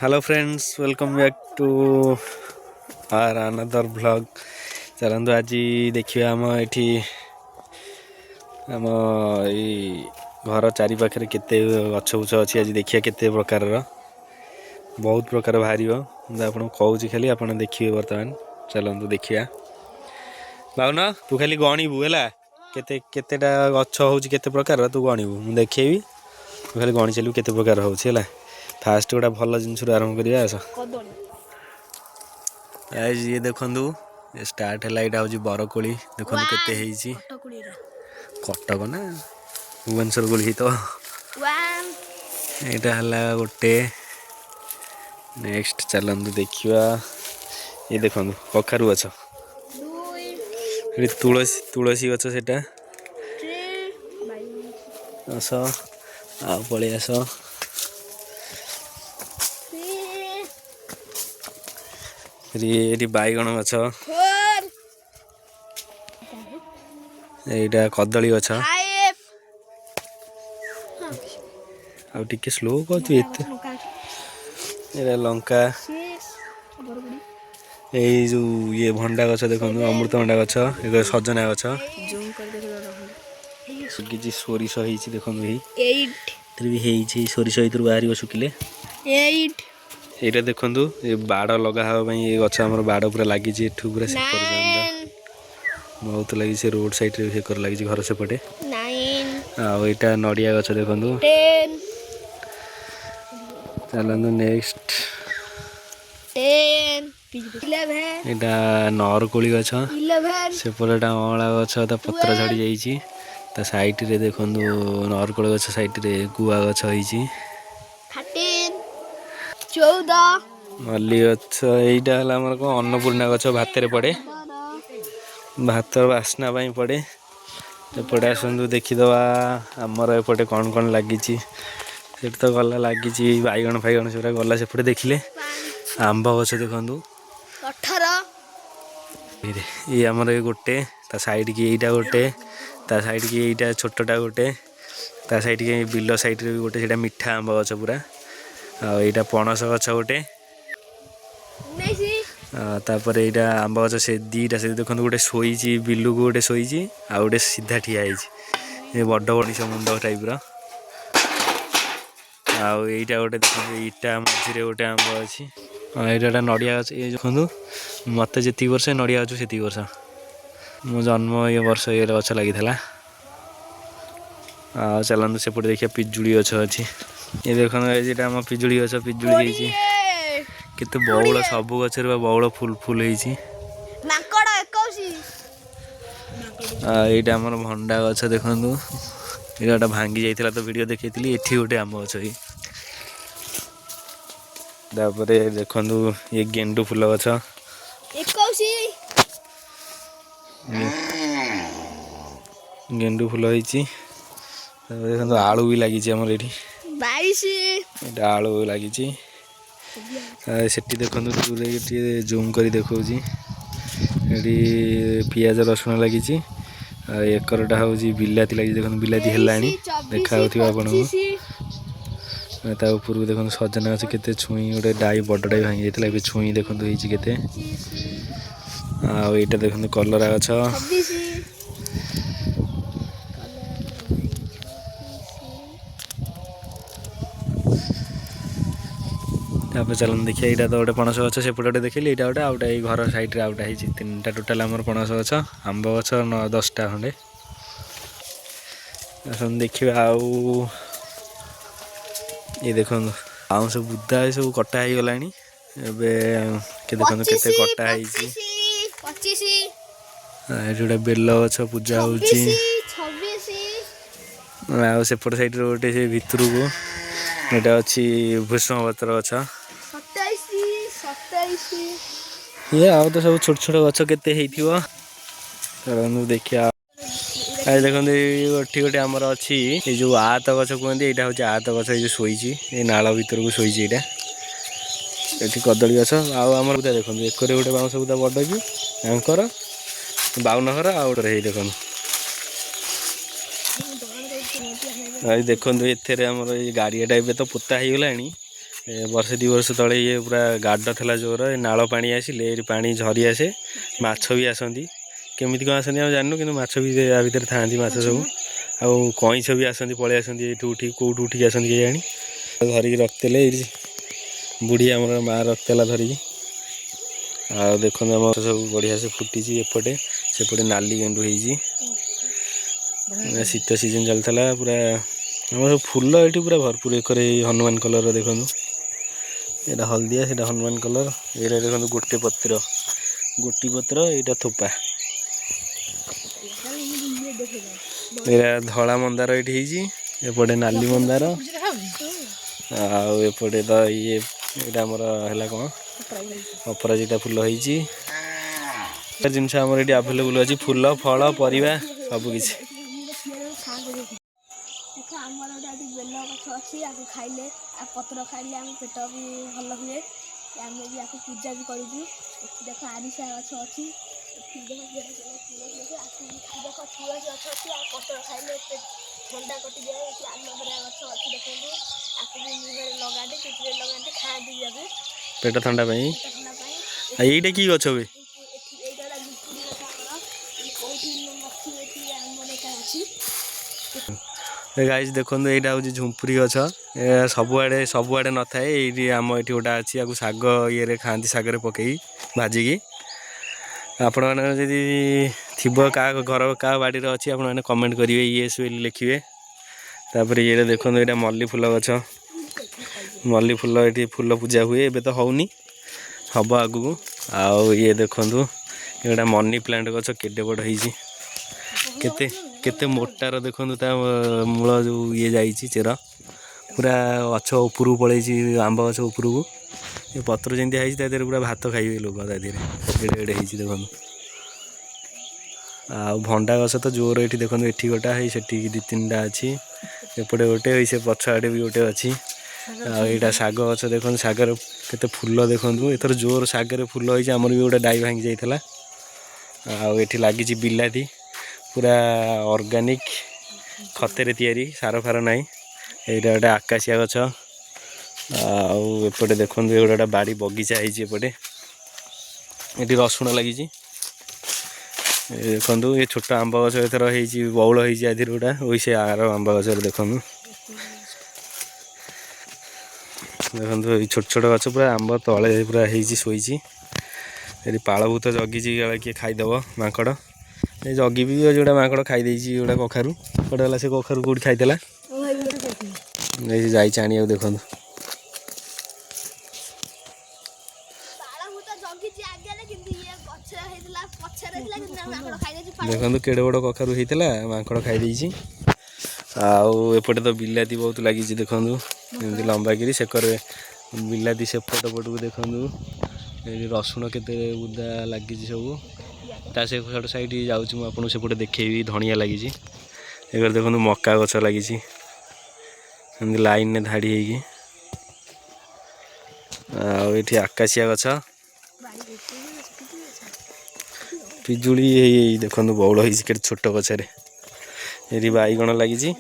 Hello friends, welcome back to our another vlog. चलतु आज देखिए आम ये आम घर चारि पाखे केते गछ बुछ अच्छी। आज देखिए केते प्रकार बहुत प्रकार बाहर आपको कहूँ खाली आप देखिए बर्तमान। चलतु देखिया भावना तू खाली गणबू है केतेटा गछ हूँ केते प्रकार तू गणबू मुझे देखी तू खाली गणी चलू केते प्रकार हूँ है। फास्ट गोटा भल जिनस आरंभ करिया ये देखु स्टार्ट है। यहाँ हूँ बरकोली देखो केते कटक ना भुवनेश्वर गोली तो यहाँ है गोटे। नेक्स्ट चलतु देखा ये देखो कखारु गछ तुलसी तुलसी गछ से आस आ पलि आस ये बैगण गछ यहाँ कदली गछ आगे स्लो कर लंका जो ये भंडा गछ देखो अमृतभंडा गछ सजना गछ किसी सोरिष देखो सोरिष भर बाहर शुखिले यहाँ देखु ये बाड़ लगा ये गछ आम बाड़ पूरा लगी पूरा से बहुत लगी से रोड साइड रे कर लगी घर सेपटे आईटा नड़िया गछ देखु। चलतु नेक्स्ट यहाँ नरकोली गछ सेपटे अँला गछ पत्र झड़ी जा साइड रे देखु नरकोली गछ साइड रे गुआ गछ मल्ली गछ यहाँ है कौन अन्नपूर्णा गछ भात पड़े भात बास्ना पड़े एपटे आसतु देखीदे आमर एपटे कौन कौन लगी तो गला लगी बैगण फैगण से गला सेपटे देखिले आंब गछ देखु ये आमर ये गोटे साइड की यहीटा गोटे साइड की यहीटा छोटा गोटे साइड की बिल साइड रे गोटे से मीठा आंब गछ पूरा आईटा पणस गछ गोटे तापर यहाँ आंब गछ से दीटा से देखो गोटे शोची बिलू को गोटे शोची आ गोटे सीधा ठिया ये बड़ मनीष मुंड टाइप आईटा गोटे देखो इटा मझे गोटे आंब अच्छी यहाँ नड़िया गछ ये देखो मत जी वर्ष नड़िया गछ से वर्ष मो जन्म ये वर्ष ये गछ लगी चलतु सेपटे देखिए पिजुड़ी गछ अच्छी ये देखो ये आम पिजुड़ी गछ पिजुड़ी केते बौल सब गच बौल फुल फुल यहाँ आम भंडा गछ देखु ये भांगी जाइए तो वीडियो देखी ये गोटे आम गछ देखु ये गेंडू फुल गछ गेंडू फुल देखो आलू भी लगी आमर ये आलू लगी से देखो जूम कर देखा पियाज रसुण लगी एकरटा हूँ बिलाती लगी देखो बिलाती है देखा आपको ऊपर देखो सजना गछ के छुई गोटे डाई बड़ डाई भांगी जाता छुई देखो के आईटा देखो कलरा गछ चलन देखिए यहाँ तो गोटे पणस गछ सेपटे देखिए यहाँ गोटे आउटा घर साइड रे आउटा तीन टा टोटाल आम पणस गछ आंब गछ 10टा खंडे देखिए आउ ये देखो आउँ सब बुदा सब कटा हो गला देखो केते कटा गोटे बेल गछ पूजा होपट साइड गोटे से भितर को यहाँ अच्छी भूषण पत्र गछ ये आउ तो सब छोट छोट गछ केते देखिया देखो ये गोटे आमर अच्छी ये जो आहत गछ कहते यहाँ हूँ आहत गछ ये शोची ये नाल भर को शोची ये कदली गछ आम बुदा देखो एक गोटे बाउंश बुदा बड़ की आंकर बाउन घर आ गए देखो देखो ये गाड़िया टाइप तो पोता हो गला वर्षे 2 वर्ष तले ये पूरा गाड था जोर नाल पा आसिले पानी झरी आसे माछ भी आसती केमी कौन आसती आम जानू कि माछ भी या भितर था माछ सब आउ कईछ भी आसती पलि आसती ये उठी कौटू उठिक आसती के जानी धरिकी रखते बुढ़ी आम माँ रखला धरिकी आ देखो आम सब बढ़िया से फुटी एपटे सेपटे नाली गेंडू हो शीत सीजन चलता पूरा आम सब फूल ये पूरा भरपूर एक हनुमान कलर देखो यहाँ हलदिया से हनुमान कलर ये देखो गोटे पत्र यहाँ थोपा यहाँ धला मंदार ये एपटे नाली मंदार आउपटे तो ये यहाँ आमर है कौन अपराजिता फूल होती जिनस आमर ये आभेलेबुल अच्छी फूल फल परिवा सबकि बेल गछ अच्छी खाइले पत्र खाइले आम पेट भी भल हुए आम भी या पूजा भी करूँ देख आरिशा गछ अच्छी देख तुलसी गछ अच्छी पत्र खाइले ठंडा कटि जाए आलोवेरा गछ अच्छी देखो आपको भी मुहर लगाते चुटरे लगाते खाते जाके पेट ठंडा ये कि गछ हुए गाइज देखो यहाँ हूँ झुंपुरी गछ सबुआड़े न थाए ये आम ये गोटा अच्छी या शाग ये खाती शागर पकई भाजिकी आपण मैंने थी क्या घर क्या बाड़ी अच्छी आप कमेंट करेंगे ये लिखे तापर ये देखो यहाँ मल्ली फूल गछ मल्ली फूल ये फूल पूजा हुए एबे तो होनी हम आगू आउ ये देखु ये मनी प्लांट गछ केटे बड़ होते केते मोटार देखो मूल जो ये जाइए चेर पूरा गछ उपरू पड़े आंब गछ उपरू ये पत्र जमी है पूरा भात खाइबे लोग एडे एडे देखो आ भंडा गछ तो जोर ये देखो ये गोटा है से 2-3टा अच्छी एपटे गोटे से पछ आड़े भी गोटे अच्छी आईटा शाग गछ देखो शागर केते फूल देखो एथर जोर शागर फूल होती आमर भी गोटे डाई भांगी जाइए आठी लगी बिलाती पूरा ऑर्गेनिक खतेरे तैयारी सार फार ना यहाँ गोटे आकाशिया गछ आउपटे देखो ये गोटे बाड़ी बगीचा होपटे ये रसुण लगी देखो ये छोट आंब गछ एथर बौल होती गोटा वैसे आर आंब गछ देखो देखो ये छोट छोट गछ पूरा आंब तले पूरा शोई पालभूत जगी किए खाईदेव माकड़ ये जगी भी जोड़ा माकड़ खाईदे जोड़ा कखारू कटे गला से कखारू कौट खाईदेला जाई आनिया देखो देखो केड़े बड़ कखारू होता माकड़ खाईदे आउपटे तो बिलाती बहुत लगी देखो एमती लंबाकि सेकर बिलाती सेपट पटू देखो रसुण केते बुदा लगी सब ता से साइड जाऊँ मुझे सेपटे देखी धनिया लगी एक देखो मक्का गछ लगी लाइन ने धाड़ी होगी आकाशिया गछ पिजुली देखो बौल हो छोट गचरे ये बैगण लगी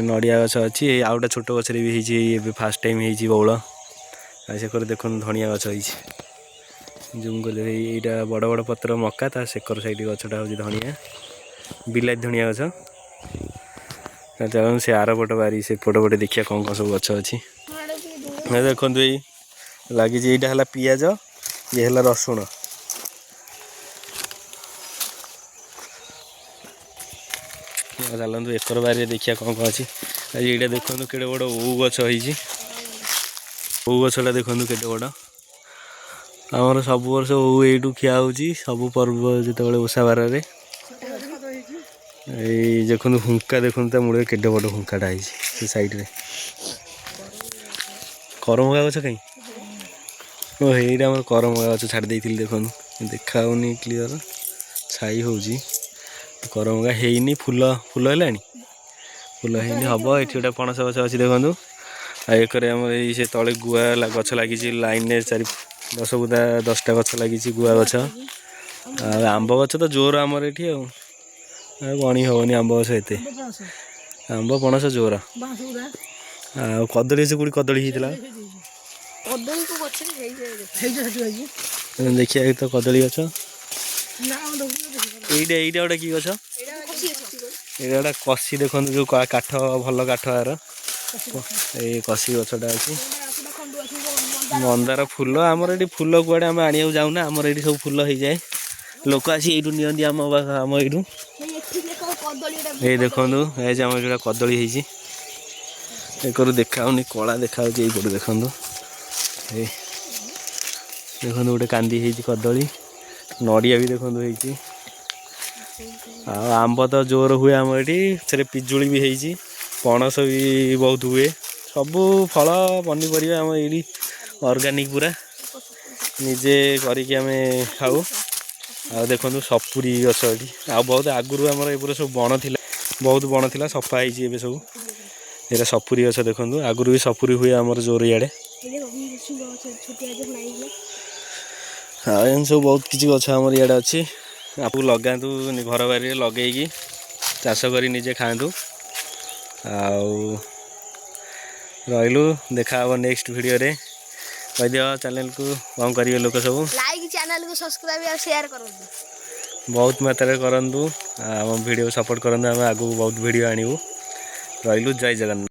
नड़िया गछ अच्छी आउ गोटे छोट गचरे भी होती फास्ट टाइम हो बौल से देखो धनिया गछ हो जूम कर यहाँ बड़ बड़ पत्र मक्का ता सेकर साइड गछटा हूँ धनिया बिलाती धनिया गछ चलो से आर पट बारी से पट पटे देखिए कौन कौन सब गछ अच्छी देखो ये लगी यहाँ है पियाज ये है रसुण चलते एकर बारी देखिए कौन कौन अच्छी ये देखो केड़े बड़ ओऊ गछ हो ओऊ गछटा देखो केटे बड़ आमर सब वर्ष ओऊ यू खिया हो सब पर्व जो ओषा बार देखो हुंका देखो मूल केटे बड़ हुंकाटा है साइड रे करमगा गछ कहीं ये करमगा गछ छाड़ देती देखो देखा क्लीयर छाई हो करमगा है फूल फूल है फूल है हम ये गोटे पणस गछ अच्छी देखो एक से तले गुआ गछ लगी लाइन ने 4-10 गछ लगी गुआ गछ आंब गछ तो जोर आमर ये गणी हेनी आंब गछ एत आंब पणस जोर ଆଉ କଦଳୀ ଅଛି କୋଉଠି କଦଳୀ ହେଇଥିଲା କଦଳୀକୁ ଗଛରେ ଦେଖିବା ଏଇ ତ କଦଳୀ ଗଛ ଏଇଟା ଏଇଟା ଗୋଟେ କି ଗଛ ଏଇଟା ଗୋଟେ କଷି ଦେଖନ୍ତୁ ଯୋଉ କାଠ ଭଲ କାଠ ଆର ଏଇ କଷି ଗଛଟା ଅଛି ମନ୍ଦାର ଫୁଲ ଆମର ଏଠି ଫୁଲ କୁଆଡ଼େ ଆମେ ଆଣିବାକୁ ଯାଉନା ଆମର ଏଠି ସବୁ ଫୁଲ ହେଇଯାଏ ଲୋକ ଆସି ଏଇଠୁ ନିଅନ୍ତି ଆମ ଏଇଠୁ ଏଇ ଦେଖନ୍ତୁ ଏଇ ଯେ ଆମର ଯୋଉଟା କଦଳୀ ହେଇଛି ଏକରୁ ଦେଖାହଉନି କଳା ଦେଖାଯାଉଛି ଏଇପଟୁ ଦେଖନ୍ତୁ ଏଇ ଦେଖନ୍ତୁ ଗୋଟେ କାନ୍ଦି ହେଇଛି କଦଳୀ ନଡ଼ିଆ ବି ଦେଖନ୍ତୁ ହେଇଛି ଆଉ ଆମ୍ବ ତ ଜୋର ହୁଏ ଆମର ଏଠି ସେଥିରେ ପିଜୁଳି ବି ହେଇଛି ପଣସ ବି ବହୁତ ହୁଏ ସବୁ ଫଳ ପନିପରିବା ଆମ ଏଇଠି ଅର୍ଗାନିକ ପୁରା ନିଜେ କରିକି ଆମେ ଖାଉ ଆଉ ଦେଖନ୍ତୁ ସପୁରୀ ଗଛ ଏଠି ଆଉ ବହୁତ ଆଗରୁ ଆମର ଏପଟେ ସବୁ ବଣ ଥିଲା ବହୁତ ବଣ ଥିଲା ସଫା ହେଇଛି ଏବେ ସବୁ ଏଇଟା ସପୁରୀ ଗଛ ଦେଖନ୍ତୁ ଆଗରୁ ବି ସପୁରୀ ହୁଏ ଆମର ଜୋର ଇଆଡ଼େ ଆଉ ଏମିତି ସବୁ ବହୁତ କିଛି ଗଛ ଆମର ଇଆଡ଼େ ଅଛି ଆପଣଙ୍କୁ ଲଗାନ୍ତୁ ଘର ବାରିରେ ଲଗେଇକି ଚାଷ କରି ନିଜେ ଖାଆନ୍ତୁ ଆଉ ରହିଲୁ ଦେଖା ହେବ ନେକ୍ସଟ ଭିଡ଼ିଓରେ କହିଦିଅ ଚ୍ୟାନେଲକୁ କ'ଣ କରିବେ ଲୋକ ସବୁ ଲାଇକ୍ ଚ୍ୟାନେଲକୁ ସବସ୍କ୍ରାଇବ ଆଉ ସେୟାର କରନ୍ତୁ ବହୁତ ମାତ୍ରାରେ କରନ୍ତୁ ଆମ ଭିଡ଼ିଓ ସପୋର୍ଟ କରନ୍ତୁ ଆମେ ଆଗକୁ ବହୁତ ଭିଡ଼ିଓ ଆଣିବୁ ରହିଲୁ ଜୟ ଜଗନ୍ନାଥ।